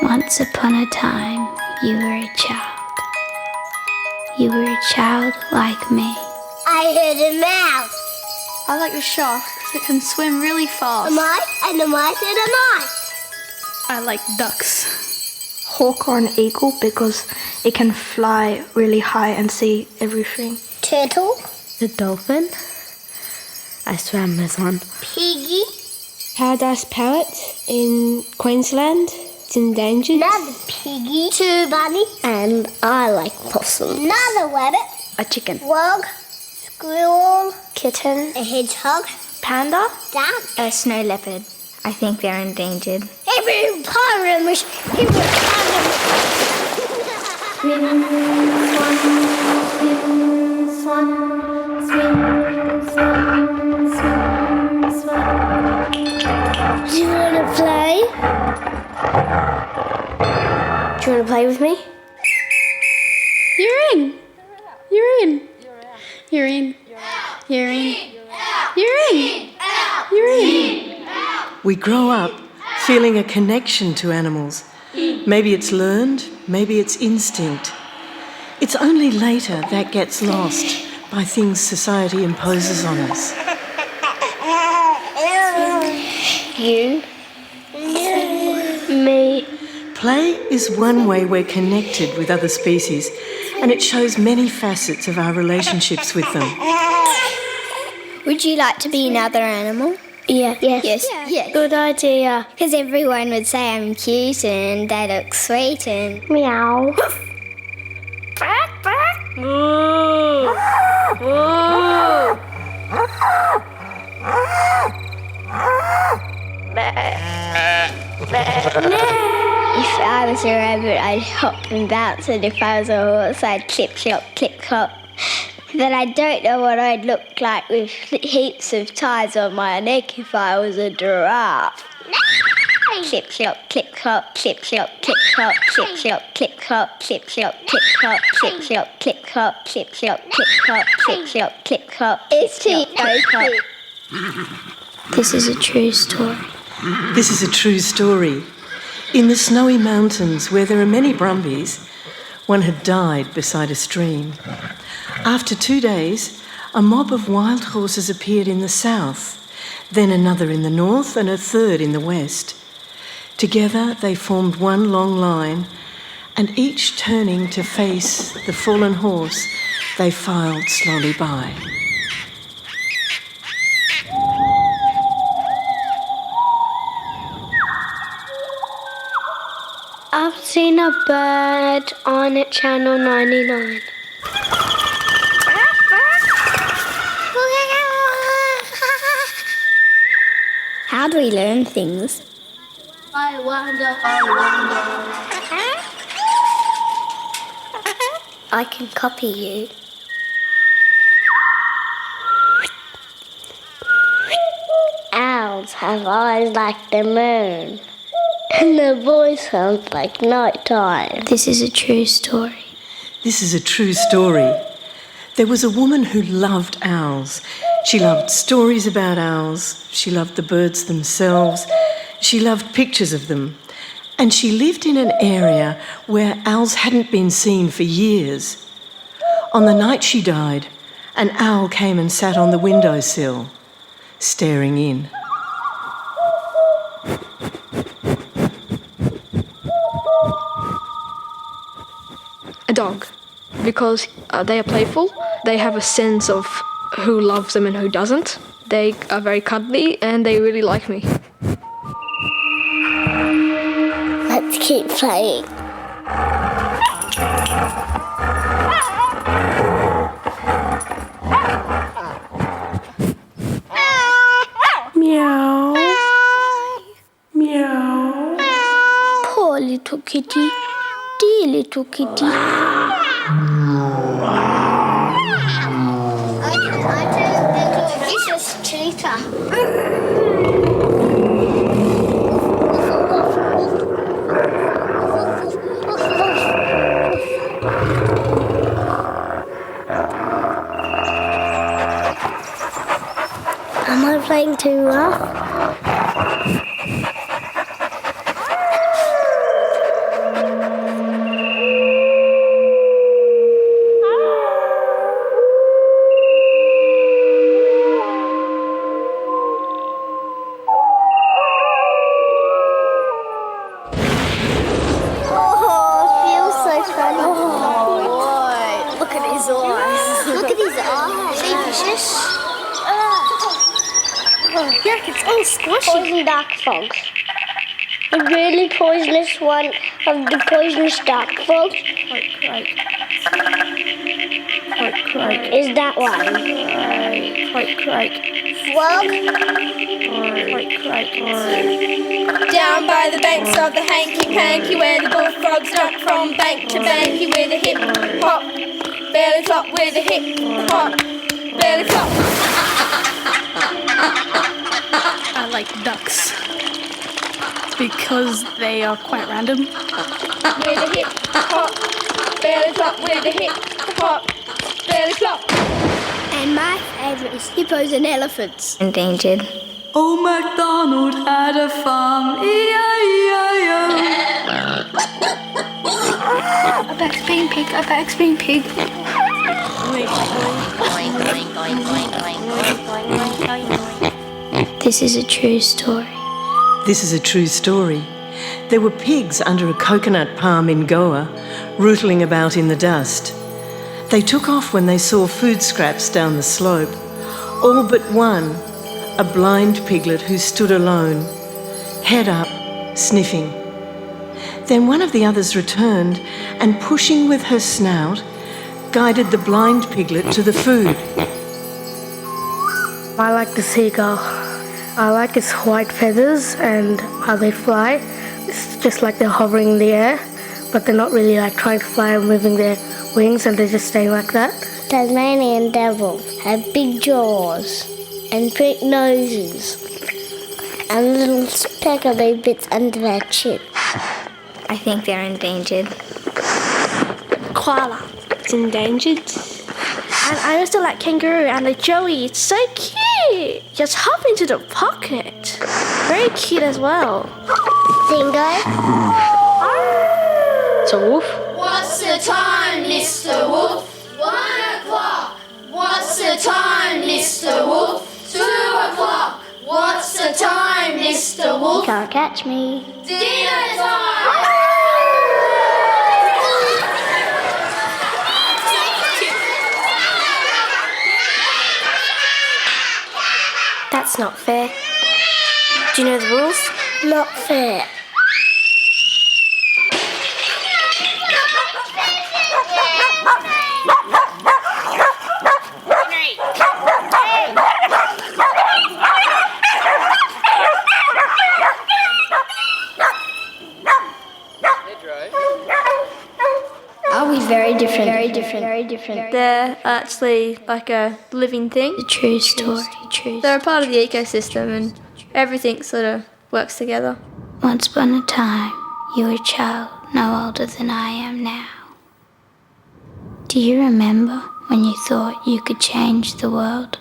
Once upon a time, you were a child. You were a child like me. I heard a mouse. I like the shark because it can swim really fast. A mice and a mice and a mice. I like ducks. Hawk or an eagle because it can fly really high and see everything. Turtle. The dolphin. I swam with one. Piggy. Paradise parrot in Queensland. It's endangered. Another piggy. Two bunny. And I like possum. Another rabbit. A chicken. Frog. Squirrel. Kitten. A hedgehog. Panda. Duck. A snow leopard. I think they're endangered. Hippopotamus. Do you want to play? Do you want to play with me? You're in. You're in. You're in. You're in. You're in. You're in. We grow up feeling a connection to animals. Maybe it's learned, maybe it's instinct. It's only later that gets lost by things society imposes on us. You. Me. Play is one way we're connected with other species, and it shows many facets of our relationships with them. Would you like to be another animal? Yeah. Yes. Yeah. Good idea. Because everyone would say I'm cute and they look sweet and... Meow. If I was a rabbit, I'd hop and bounce, and if I was a horse, I'd clip-clop, clip-clop. Then I don't know what I'd look like with heaps of ties on my neck if I was a giraffe. Clip-clop, clip-clop, clip-clop, clip-clop, clip-clop, clip-clop, clip-clop, clip-clop, clip-clop, clip-clop, clip-clop, clip-clop, clip-clop, clip-clop. It's T-O-Pop. This is a true story. This is a true story. In the snowy mountains where there are many brumbies, one had died beside a stream. After 2 days, a mob of wild horses appeared in the south, then another in the north and a third in the west. Together they formed one long line, and each turning to face the fallen horse, they filed slowly by. I've seen a bird on Channel 99. How do we learn things? I wonder. I can copy you. Owls have eyes like the moon. And their voice sounds like night time. This is a true story. This is a true story. There was a woman who loved owls. She loved stories about owls. She loved the birds themselves. She loved pictures of them. And she lived in an area where owls hadn't been seen for years. On the night she died, an owl came and sat on the windowsill, staring in. A dog, because they are playful. They have a sense of who loves them and who doesn't. They are very cuddly and they really like me. Let's keep playing. Meow. Meow. Poor little kitty. Dear little kitty. I turned into a vicious cheetah. Am I playing too rough? Yuck, it's all squishy. Poison dark frogs. The really poisonous one of the poisonous dark frogs. Quite. Is that one? Quite. Frog? Quite. Down by the banks of the hanky-panky, where the bullfrogs duck from bank to banky, with a hip hop, belly flop, with a hip hop, belly flop. I like ducks because they are quite random. With a hip hop, belly flop, with a hip hop, belly flop. And my favourite is hippos and elephants. Endangered. Old MacDonald had a farm, E-I-E-I-O. A back's being pig, a back's being pig. This is a true story. This is a true story. There were pigs under a coconut palm in Goa, rootling about in the dust. They took off when they saw food scraps down the slope. All but one, a blind piglet who stood alone, head up, sniffing. Then one of the others returned and, pushing with her snout, guided the blind piglet to the food. I like the seagull. I like its white feathers and how they fly. It's just like they're hovering in the air, but they're not really like trying to fly or moving their wings, and they're just staying like that. Tasmanian devils have big jaws and big noses and little speckly bits under their chin. I think they're endangered. Koala. It's endangered. And I also like kangaroo and the joey. It's so cute. Just hop into the pocket. Very cute as well. Dingo. It's a wolf. What's the time, Mr. Wolf? 1 o'clock. What's the time, Mr. Wolf? 2 o'clock. What's the time, Mr. Wolf? Can't catch me. Dinner time! That's not fair. Do you know the rules? Not fair. Are we very different? Very different. They're actually like a living thing. A true story. They're a part of the ecosystem, and everything sort of works together. Once upon a time, you were a child no older than I am now. Do you remember when you thought you could change the world?